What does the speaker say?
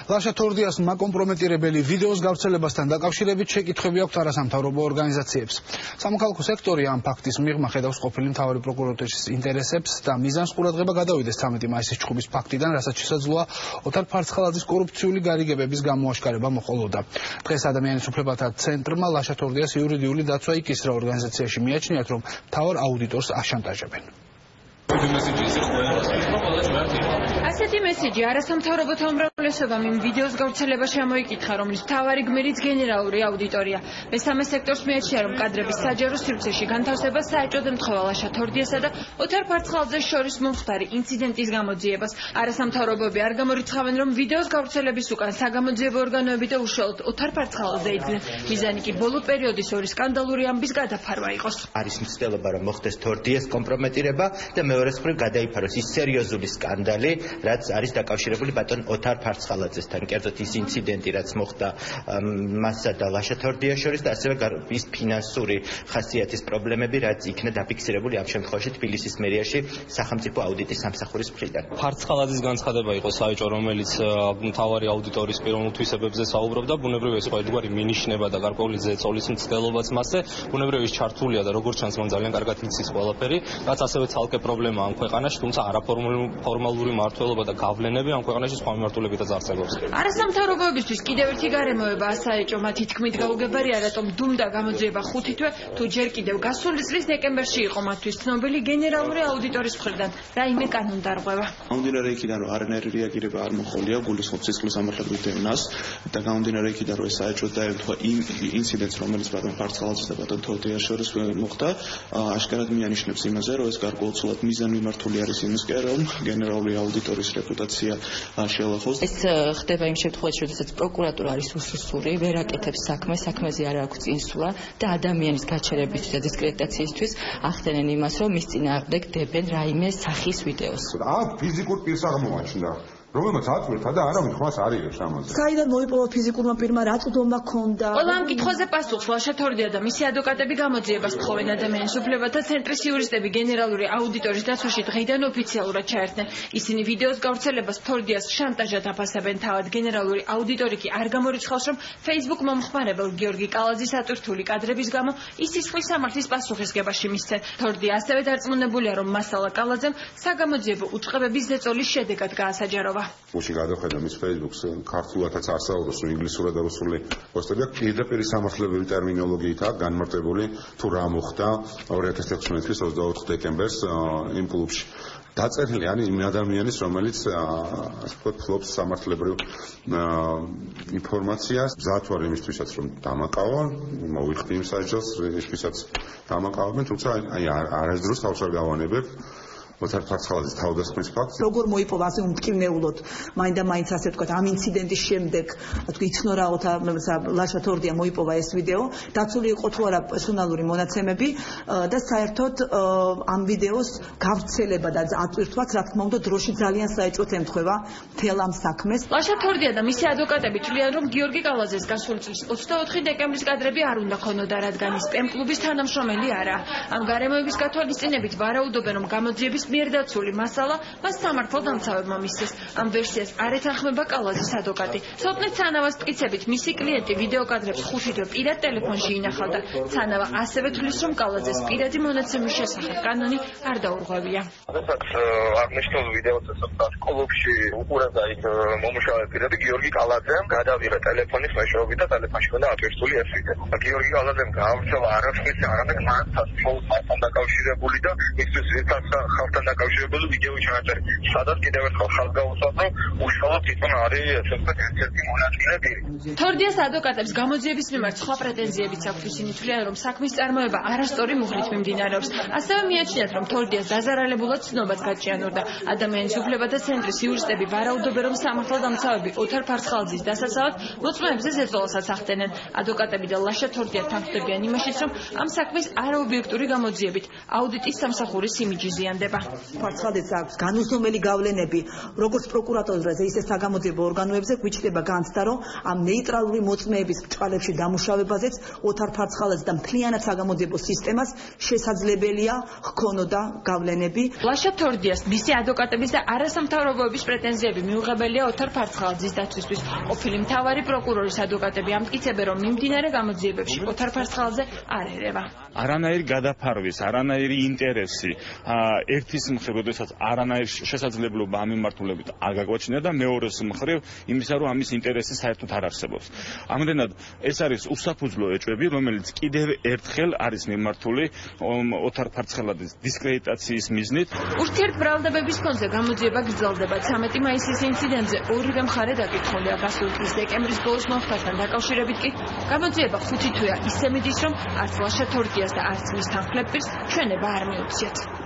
ლაშა თორდიასმა კომპრომეტირებელი ვიდეოს გავრცელებასთან დაკავშირებით შეკითხვები აქვთ არასამთავრობო ორგანიზაციებს. სამოქალაქო სექტორი ამ ფაქტის მიღმა ხედავს ყოფილი მთავარი პროკურორის ინტერესებს და მიზანს ყურადღება გადავიდეს 13 მაისის ჩხუბის ფაქტიდან, რასაც შესაძლოა ოთარ ფარცხალაძის კორუფციული გარიგებების გამოაშკარება მოყოლოდა. დღეს ადამიანის უფლებათა ცენტრმა ლაშა თორდიას იურიდიული დაცვა იკისრა. ორგანიზაციაში მიაჩნიათ, რომ მთავარ აუდიტორს აშანტაჟებენ. ასეთი მესიჯი არასამთავრობოთა უმრავლესობამ იმ ვიდეოს გავრცელებაში ამოიკითხა, რომლის მთავარი გმირიც გენერალური აუდიტორია. მესამე სექტორს მიაჩნია, რომ კადრების საჯარო სივრცეში განთავსება საეჭვოდ ემთხვევა ლაშა თორდიასა და ოთარ ფარცხალაძეს შორის მომხდარი ინციდენტის გამოძიებას. არასამთავრობოები არ გამორიცხავენ, რომ ვიდეოს გავრცელების უკან საგამოძიებო ორგანოები და უშუალოდ ოთარ ფარცხალაძე იდგნენ. მიზანი კი ბოლო პერიოდის ორი სკანდალური ამბის გადაფარვა იყოს. არის მცდელობა, რომ მოხდეს თორდიას კომპრომეტირება და მეორეს მხრივ გადაიფაროს ის სერიოზული სკანდალი, რაც არის დაკავშირებული ბატონ ოთარ ფარცხალაძესთან, კერძოდ ის ინციდენტი, რაც მოხდა მასსა და ლაშა თორდიას შორის და ასევე ის ფინანსური ხასიათის პრობლემები, რაც იქნა დაფიქსირებული ამ შემთხვევაში თბილისის მერიაში სახელმწიფო აუდიტის სამსახურის მხრიდან. ფარცხალაძის განცხადება იყო საეჭვო, რომელიც მთავარი აუდიტორის პიროვნულ თვისებებზე საუბრობდა, ბუნებრივია ეს ყოველგვარი მინიშნება და გარკვეული ზეწოლის მცდელობაც მასზე, ბუნებრივია ის ჩართულია და როგორც ჩანს მან ძალიან კარგად იცის ყველაფერი, რაც ასევე ცალკე პრობლემა ამ ქვეყანაში, თუმცა არაფორმალური მმართველობა და გავლენები ამ ქვეყანაში სხვა მიმართულებითაც არსებობს. არასამთავრობოებისთვის კიდევ ერთი გარემოება ასაეჭო, მათი თქმით გაუგებარია, რატომ დუმდა გამოძიება 5 თვე, თუ ჯერ კიდევ გასული წლის დეკემბერში იყო მათთვის ცნობილი გენერალური აუდიტორის მხრიდან რაიმე კანონდარღვევა. გამომდინარე იქიდან, რომ არანაირი რეაგირება არ მოხოლია გულისხმობს სისხლის სამართლებრივ დევნას და გამომდინარე იქიდან, რომ ეს საეჭვოდ დაემთხვა იმ ინციდენტს, რომელიც ბატონ ფარცხალაძეს და ბატონ თორდიას შორის მოხდა, აშკარად მიანიშნებს იმაზე, რომ ეს გარკვეულწილად მიზანმიმართული არის იმისკენ, რომ გენერალური აუდიტორის რეპუტაცია შეელახოს. ეს ხდება იმ შემთხვევაში, როდესაც პროკურატურა არის უსუსური, ვერ აკეთებს საქმეზე არ აქვს წინსვლა და ადამიანის გაჩერებისთვის და დისკრედიტაციისთვის ახდენენ იმას, რომ მის წინააღმდეგ დებენ რაიმე სახის ვიდეოს. აქ ფიზიკურ პირს აღმოაჩნდა, რომელმაც აწვირთა და არავინ ხმას არ იღებს ამაზე. საიდან მოიპოვა ფიზიკურმა პირმა, რა წვდომა ჰქონდა? ყველა ამ კითხვაზე პასუხს ლაშა თორდია და მისი ადვოკატები გამოძიებას თხოვენ. ადამიანის უფლებათა ცენტრის იურისტები გენერალური აუდიტორის დაცვაში დღეიდან ოფიციალურად ჩაერთნენ. ისინი ვიდეოს გავრცელებას თორდიას შანტაჟად აფასებენ. თავად გენერალური აუდიტორი კი არ გამორიცხავს, რომ Facebook მომხმარებელ გიორგი კალაძის ატვირთული კადრების გამო ის სისხლის სამართლის პასუხისგებაში მისცენ. თორდია ასევე დარწმუნებულია, რომ მასალა კალაძემ საგამოძიებო უწყებების ზეწოლის შედეგად გაასაჯაროვა. Უში გადახედა მის Facebook-ს ქართულადაც არსაუბროს, ინგლისურად და რუსული პოსტები აქვს. პირდაპირ სამართლებრივი ტერმინოლოგიითაა განმარტებული თუ რა მოხდა 2016 წლის 24 დეკემბერს იმ კლუბში. დაწერილი არის იმ ადამიანის, რომელიც ასე ვთქვათ, ფლობს სამართლებრივ ინფორმაციას. მზად ვარ იმისთვისაც, რომ დამაკავა, მოვიხდი იმ საჯელს, იმისთვისაც დამაკავებენ, თუმცა არასდროს თავს არ გავანებებ. ოთარ ფარცხალაძის თავდასხმის ფაქტს. როგორ მოიპოვა ასე უმტკივნეულოდ, მაინდა-მაინც ასე ვთქვათ, ამ ინციდენტის შემდეგ, თქვი იცნორა ლაშა თორდია მოიპოვა ეს ვიდეო, დაცული იყო თუ არა პერსონალური მონაცემები და საერთოდ ამ ვიდეოს გავრცელება და ატვირთვაც, რა თქმა უნდა, დროში ძალიან საეჭვოდ ემთხვევა მთელ ამ საქმეს. ლაშა თორდია და მისი ადვოკატები თვლიან, რომ გიორგი კალაძეს გასული წლის 24 დეკემბრის კადრები არ უნდა ქონოდა, რადგან ის პემ კლუბის თანამშრომელი არაა. ამ გარემოების გათვალისწინებით ვარაუდობენ, რომ გამოძიების მიერ დაცული მასალა მას სამართალდამცავებმა მისცეს. ამ ვერსიას არ ეთანხმება კალაძის ადვოკატი. სოფლის ცანავას მტკიცებით, მისი კლიენტი ვიდეო კადრებს 5 თვე პირად ტელეფონში ინახავდა. ცანავა ასევე თვლის, რომ კალაძეს პირადი მონაცემის შესახებ კანონი არ დაურღვევია. როდესაც აღნიშნულ ვიდეოს კლუბში უყურებდა იქ მომუშავე პირები, გიორგი კალაძემ გადავიღა ტელეფონის მეშვეობით და ტელეფონში ჰქონდა ატვირთული ეს ვიდეო. გიორგი კალაძემ გაავრცელა არაფრის არამედ მასთან დაკავშირებული და მისთვის ხალხთან დაკავშირებული ვიდეო ჩააწერა. სადაც კიდევ ერთხელ ხალხს გაუსვათ, რომ უშუალოდ თვითონ არის ერთ-ერთი მონაწილე. თორდიას ადვოკატებს გამოძიების მიმართ სხვა პრეტენზიებიც აქვს. ისინი თვლიან, რომ საქმის წარმოება არასწორი მუხლით მიმდინარეობს. ასევე მიაჩნიათ, რომ თორდიას დაზარალებულად ცნობას გაჭიანურდა. ადამიანის უფლებათა ცენტრის იურისტები ვარაუდობენ, რომ სამართალდამცავები ოთარ ფარცხალაძის დასაცავად მოწმეებზე ზეწოლასაც ახდენენ. ადვოკატები და ლაშა თორდია თანხმდებიან იმაშიც, რომ ამ საქმის არაობიექტური გამოძიებით აუდიტის სამსახურის იმიჯი ზიანდება. ფარცხალდეც აქვს განუზომელი გავლენები როგორც პროკურატურაზე, ისე საგამოძიებო ორგანოებზე, გვიჩნდება განცდა, რომ ამ ნეიტრალური მოწმეების ბრჭყალებში დამუშავებაზეც ოთარ ფარცხალაძე და მთლიანად საგამოძიებო სისტემას შესაძლებელია ჰქონოდა გავლენები. ლაშა თორდიას, მისი ადვოკატების და არასამთავრობოების პრეტენზიები მიუღებელია ოთარ ფარცხალაძის დაცვისთვის. ყოფილი მთავარი პროკურორის ადვოკატები ამტკიცებენ, რომ მიმდინარე გამოძიებებში ოთარ ფარცხალაძე არ ერევა. არანაირი გადაფარვის, არანაირი ინტერესი ერთის მხრივ, როდესაც არანაირი შესაძლებლობა ამ მიმართულებით არ გაგვაჩნია და მეორეს მხრივ იმისა, რომ ამის ინტერესი საერთოდ არ არსებობს. ამდენად ეს არის უსაფუძვლო ეჭვები, რომელიც კიდევ ერთხელ არის მიმართული ოთარ ფარცხალაძის დისკრედიტაციის მიზნით. ურთიერთბრალდებების ფონზე გამოძიება გრძელდება. 13 მაისის ინციდენტზე ორივე მხარე დაკითხულია. გასული წლის დეკემბრის ბოლოს მომხდართან დაკავშირებით კი გამოძიება 5 თვეა ისე მიდის, რომ არც ლაშა თორდიას და არც მის თანხმლებელს ჩვენება არ მიუციათ.